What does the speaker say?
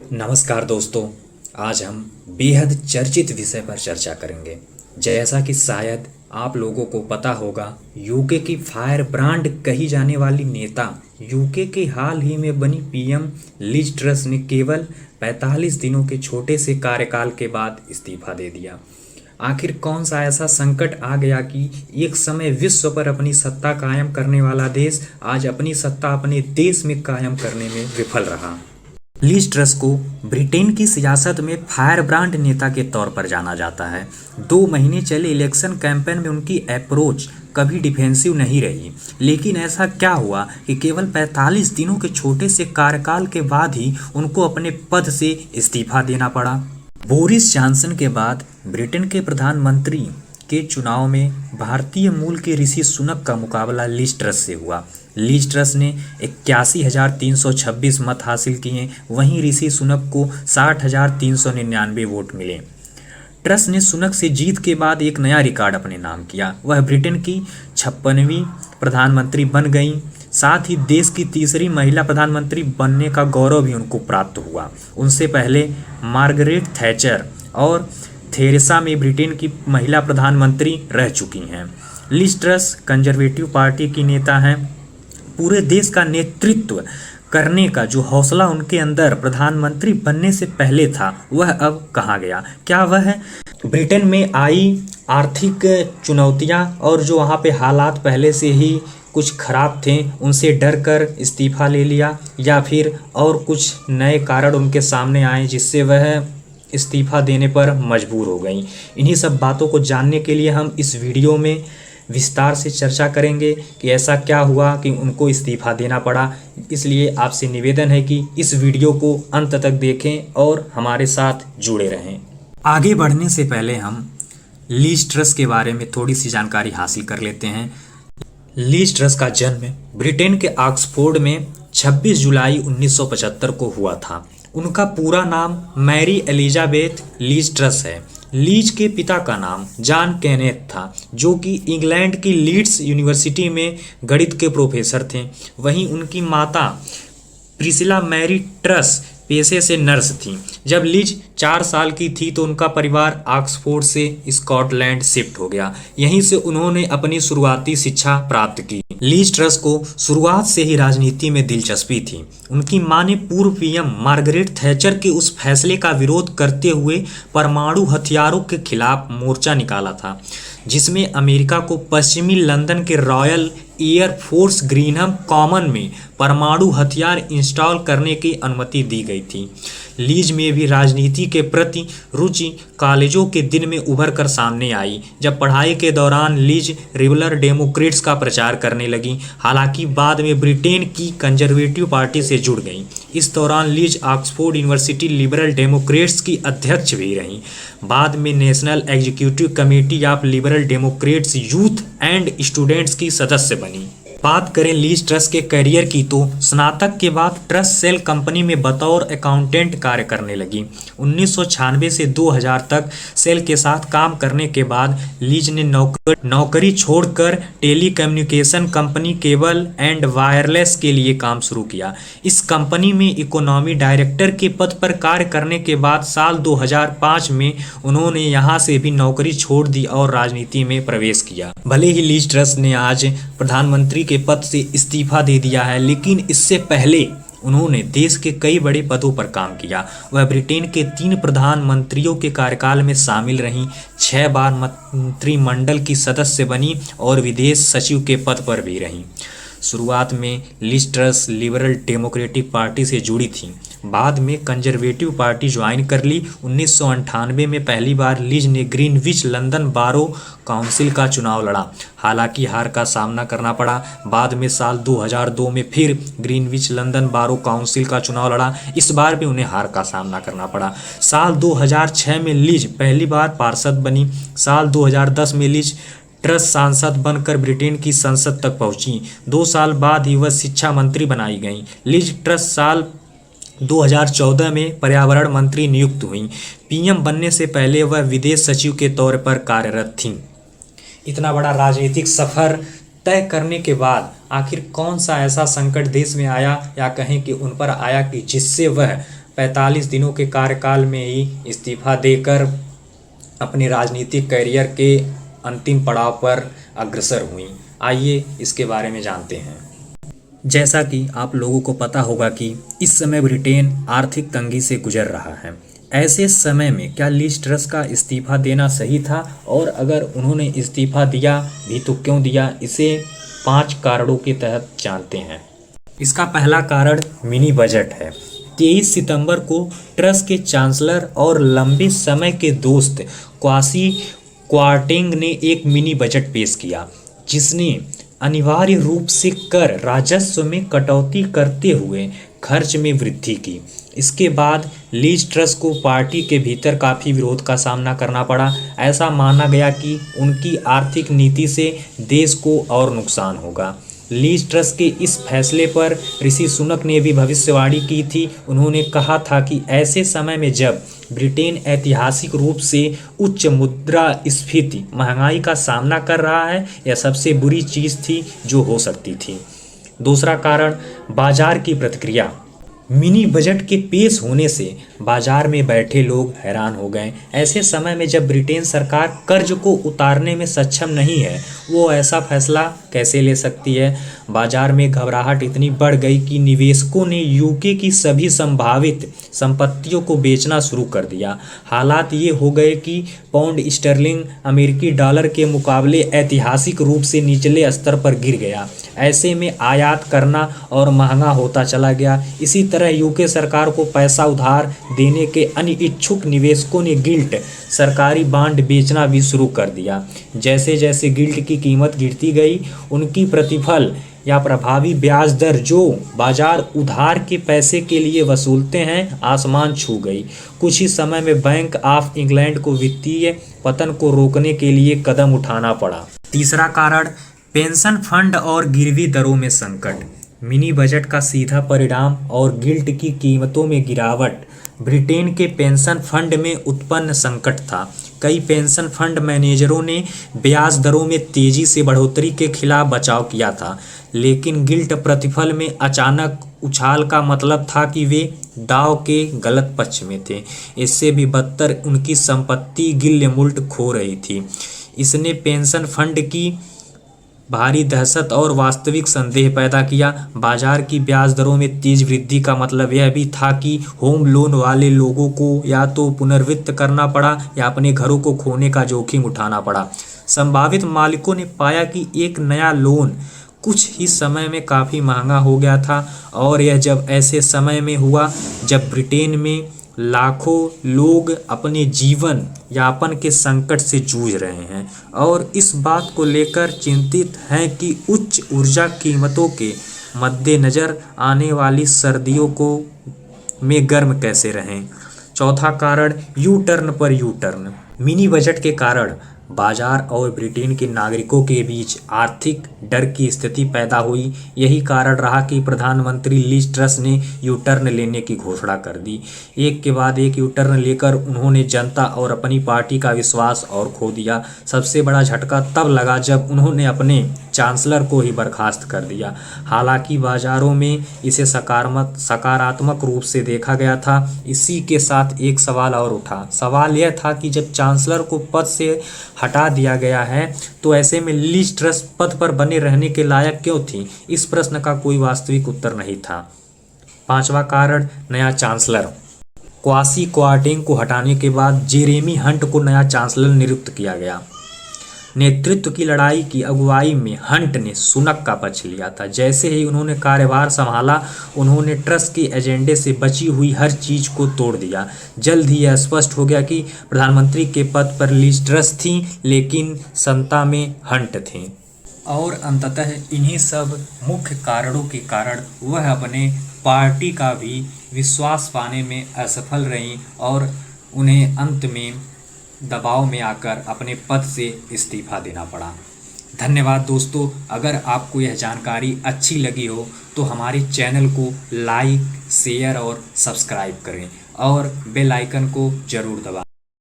नमस्कार दोस्तों। आज हम बेहद चर्चित विषय पर चर्चा करेंगे। जैसा कि शायद आप लोगों को पता होगा, यूके की फायर ब्रांड कही जाने वाली नेता यूके के हाल ही में बनी पीएम लिज ट्रस ने केवल 45 दिनों के छोटे से कार्यकाल के बाद इस्तीफा दे दिया। आखिर कौन सा ऐसा संकट आ गया कि एक समय विश्व पर अपनी सत्ता कायम करने वाला देश आज अपनी सत्ता अपने देश में कायम करने में विफल रहा। लिज ट्रस को ब्रिटेन की सियासत में फायर ब्रांड नेता के तौर पर जाना जाता है। 2 महीने चले इलेक्शन कैंपेन में उनकी अप्रोच कभी डिफेंसिव नहीं रही, लेकिन ऐसा क्या हुआ कि केवल 45 दिनों के छोटे से कार्यकाल के बाद ही उनको अपने पद से इस्तीफा देना पड़ा। बोरिस जॉनसन के बाद ब्रिटेन के प्रधानमंत्री के चुनाव में भारतीय मूल के ऋषि सुनक का मुकाबला लिज ट्रस से हुआ। लिज ट्रस ने 81,326 मत हासिल किए, वहीं ऋषि सुनक को 60,399 वोट मिले। ट्रस ने सुनक से जीत के बाद एक नया रिकॉर्ड अपने नाम किया। वह ब्रिटेन की 56वीं प्रधानमंत्री बन गईं। साथ ही देश की तीसरी महिला प्रधानमंत्री बनने का गौरव भी उनको प्राप्त हुआ। उनसे पहले मार्गरेट थैचर और थेरेसा मे ब्रिटेन की महिला प्रधानमंत्री रह चुकी हैं। लिज ट्रस कंजर्वेटिव पार्टी की नेता हैं। पूरे देश का नेतृत्व करने का जो हौसला उनके अंदर प्रधानमंत्री बनने से पहले था, वह अब कहाँ गया? क्या वह ब्रिटेन में आई आर्थिक चुनौतियाँ और जो वहाँ पे हालात पहले से ही कुछ खराब थे, उनसे डर कर इस्तीफा ले लिया, या फिर और कुछ नए कारण उनके सामने आए जिससे वह इस्तीफा देने पर मजबूर हो गई? इन्हीं सब बातों को जानने के लिए हम इस वीडियो में विस्तार से चर्चा करेंगे कि ऐसा क्या हुआ कि उनको इस्तीफा देना पड़ा। इसलिए आपसे निवेदन है कि इस वीडियो को अंत तक देखें और हमारे साथ जुड़े रहें। आगे बढ़ने से पहले हम लिज ट्रस के बारे में थोड़ी सी जानकारी हासिल कर लेते हैं। लिज ट्रस का जन्म ब्रिटेन के ऑक्सफोर्ड में 26 जुलाई 1975 को हुआ था। उनका पूरा नाम मैरी एलिजाबेथ लिज ट्रस है। लीज के पिता का नाम जॉन केनेथ था, जो कि इंग्लैंड की लीड्स यूनिवर्सिटी में गणित के प्रोफेसर थे। वहीं उनकी माता प्रिसिला मैरी ट्रस पेशे से नर्स थी। जब लीज 4 साल की थी तो उनका परिवार ऑक्सफोर्ड से स्कॉटलैंड शिफ्ट हो गया। यहीं से उन्होंने अपनी शुरुआती शिक्षा प्राप्त की। लीज ट्रस को शुरुआत से ही राजनीति में दिलचस्पी थी। उनकी मां ने पूर्व पीएम मार्गरेट थैचर के उस फैसले का विरोध करते हुए परमाणु हथियारों के खिलाफ मोर्चा निकाला था, जिसमें अमेरिका को पश्चिमी लंदन के रॉयल एयर फोर्स ग्रीनहम कॉमन में परमाणु हथियार इंस्टॉल करने की अनुमति दी गई थी। लीज में भी राजनीति के प्रति रुचि कॉलेजों के दिन में उभर कर सामने आई। जब पढ़ाई के दौरान लीज लिबरल डेमोक्रेट्स का प्रचार करने लगी। हालांकि बाद में ब्रिटेन की कंजर्वेटिव पार्टी से जुड़ गई। इस दौरान lease Oxford university liberal Democrats की अध्यक्ष भी रहीं। बाद में national executive committee of liberal Democrats youth and students की सदस्य बनी। बात करें लीज ट्रस के करियर की तो स्नातक के बाद ट्रस सेल कंपनी में बतौर अकाउंटेंट कार्य करने लगी। 1996 से 2000 तक सेल के साथ काम करने के बाद लीज ने नौकरी छोड़कर telecommunication company cable and wireless के लिए काम शुरू किया। इस कंपनी में इकोनॉमी डायरेक्टर के पद पर कार्य करने के बाद साल 2005 में उन्होंने यहां से भी नौकरी छोड़ दी और राजनीति में प्रवेश किया। भले ही लीज ट्रस ने आज प्रधानमंत्री के पद से इस्तीफा दे दिया है, लेकिन इससे पहले उन्होंने देश के कई बड़े पदों पर काम किया। वह ब्रिटेन के 3 प्रधानमंत्रियों के कार्यकाल में शामिल रहीं, 6 बार मंत्रिमंडल की सदस्य बनी और विदेश सचिव के पद पर भी रहीं। शुरुआत में Liz Truss liberal democratic party से जुड़ी थी, बाद में कंजर्वेटिव पार्टी ज्वाइन कर ली। 1998 में पहली बार लिज ने ग्रीनविच लंदन बारो काउंसिल का चुनाव लड़ा, हालांकि हार का सामना करना पड़ा। बाद में साल 2002 में फिर ग्रीनविच लंदन बारो काउंसिल का चुनाव लड़ा, इस बार भी उन्हें हार का सामना करना पड़ा। साल 2006 में लिज पहली बार पार्षद बनी। साल 2010 में लिज ट्रस सांसद बनकर ब्रिटेन की संसद तक पहुंची। 2 साल बाद ही वह शिक्षा मंत्री बनाई गईं। लिज ट्रस साल 2014 में पर्यावरण मंत्री नियुक्त हुई। पीएम बनने से पहले वह विदेश सचिव के तौर पर कार्यरत थीं। इतना बड़ा राजनीतिक सफर तय करने के बाद आखिर कौन सा ऐसा संकट देश में आया, या कहें कि उन पर आया कि जिससे वह 45 दिनों के कार्यकाल में ही इस्तीफा देकर अपने राजनीतिक करियर के अंतिम पड़ाव पर अग्रसर हुईं। आइए इसके बारे में जानते हैं। जैसा कि आप लोगों को पता होगा कि इस समय ब्रिटेन आर्थिक तंगी से गुजर रहा है। ऐसे समय में क्या लीज ट्रस का इस्तीफा देना सही था, और अगर उन्होंने इस्तीफा दिया भी तो क्यों दिया, इसे 5 कारणों के तहत जानते हैं। इसका पहला कारण मिनी बजट है। 23 सितंबर को ट्रस के चांसलर और लंबे समय के दोस्त क्वासी क्वार्टेंग ने एक मिनी बजट पेश किया, जिसने अनिवार्य रूप से कर राजस्व में कटौती करते हुए खर्च में वृद्धि की। इसके बाद लीज ट्रस को पार्टी के भीतर काफ़ी विरोध का सामना करना पड़ा। ऐसा माना गया कि उनकी आर्थिक नीति से देश को और नुकसान होगा। लीज ट्रस के इस फैसले पर ऋषि सुनक ने भी भविष्यवाणी की थी। उन्होंने कहा था कि ऐसे समय में जब ब्रिटेन ऐतिहासिक रूप से उच्च मुद्रास्फीति महंगाई का सामना कर रहा है, यह सबसे बुरी चीज़ थी जो हो सकती थी। दूसरा कारण बाजार की प्रतिक्रिया। मिनी बजट के पेश होने से बाजार में बैठे लोग हैरान हो गए। ऐसे समय में जब ब्रिटेन सरकार कर्ज को उतारने में सक्षम नहीं है, वो ऐसा फैसला कैसे ले सकती है। बाजार में घबराहट इतनी बढ़ गई कि निवेशकों ने यूके की सभी संभावित संपत्तियों को बेचना शुरू कर दिया। हालात ये हो गए कि पाउंड स्टर्लिंग अमेरिकी डॉलर के मुकाबले ऐतिहासिक रूप से निचले स्तर पर गिर गया। ऐसे में आयात करना और महंगा होता चला गया। इसी तरह यूके सरकार को पैसा उधार देने के अनिच्छुक निवेशकों ने गिल्ट सरकारी बांड बेचना भी शुरू कर दिया। जैसे जैसे गिल्ट की कीमत गिरती गई, उनकी प्रतिफल या प्रभावी ब्याज दर जो बाजार उधार के पैसे के लिए वसूलते हैं, आसमान छू गई। कुछ ही समय में बैंक ऑफ इंग्लैंड को वित्तीय पतन को रोकने के लिए कदम उठाना पड़ा। तीसरा कारण पेंशन फंड और गिरवी दरों में संकट। मिनी बजट का सीधा परिणाम और गिल्ट की कीमतों में गिरावट ब्रिटेन के पेंशन फंड में उत्पन्न संकट था। कई पेंशन फंड मैनेजरों ने ब्याज दरों में तेजी से बढ़ोतरी के खिलाफ बचाव किया था, लेकिन गिल्ट प्रतिफल में अचानक उछाल का मतलब था कि वे दांव के गलत पक्ष में थे। इससे भी बदतर उनकी संपत्ति गिल्ट खो रही थी। इसने पेंशन फंड की भारी दहशत और वास्तविक संदेह पैदा किया। बाजार की ब्याज दरों में तेज वृद्धि का मतलब यह भी था कि होम लोन वाले लोगों को या तो पुनर्वित्त करना पड़ा या अपने घरों को खोने का जोखिम उठाना पड़ा। संभावित मालिकों ने पाया कि एक नया लोन कुछ ही समय में काफ़ी महंगा हो गया था, और यह जब ऐसे समय में हुआ जब ब्रिटेन में लाखों लोग अपने जीवन यापन के संकट से जूझ रहे हैं और इस बात को लेकर चिंतित हैं कि उच्च ऊर्जा कीमतों के मद्देनज़र आने वाली सर्दियों को में गर्म कैसे रहें। चौथा कारण यू टर्न पर यू टर्न। मिनी बजट के कारण बाजार और ब्रिटेन के नागरिकों के बीच आर्थिक डर की स्थिति पैदा हुई। यही कारण रहा कि प्रधानमंत्री लीज ट्रस ने यू टर्न लेने की घोषणा कर दी। एक के बाद एक यू टर्न लेकर उन्होंने जनता और अपनी पार्टी का विश्वास और खो दिया। सबसे बड़ा झटका तब लगा जब उन्होंने अपने चांसलर को ही बर्खास्त कर दिया। हालांकि बाजारों में इसे सकारात्मक रूप से देखा गया था। इसी के साथ एक सवाल और उठा। सवाल यह था कि जब चांसलर को पद से हटा दिया गया है तो ऐसे में लीज ट्रस पद पर बने रहने के लायक क्यों थी। इस प्रश्न का कोई वास्तविक उत्तर नहीं था। पांचवा कारण नया चांसलर। क्वासी क्वार्टेंग को हटाने के बाद जेरेमी हंट को नया चांसलर नियुक्त किया गया। नेतृत्व की लड़ाई की अगुवाई में हंट ने सुनक का पक्ष लिया था। जैसे ही उन्होंने कार्यभार संभाला, उन्होंने ट्रस के एजेंडे से बची हुई हर चीज को तोड़ दिया। जल्द ही यह स्पष्ट हो गया कि प्रधानमंत्री के पद पर लीज ट्रस थी, लेकिन सत्ता में हंट थे। और अंततः इन्हीं सब मुख्य कारणों के कारण वह अपने पार्टी का भी विश्वास पाने में असफल रहीं और उन्हें अंत में दबाव में आकर अपने पद से इस्तीफा देना पड़ा। धन्यवाद दोस्तों। अगर आपको यह जानकारी अच्छी लगी हो तो हमारे चैनल को लाइक, शेयर और सब्सक्राइब करें और बेल आइकन को जरूर दबाएं।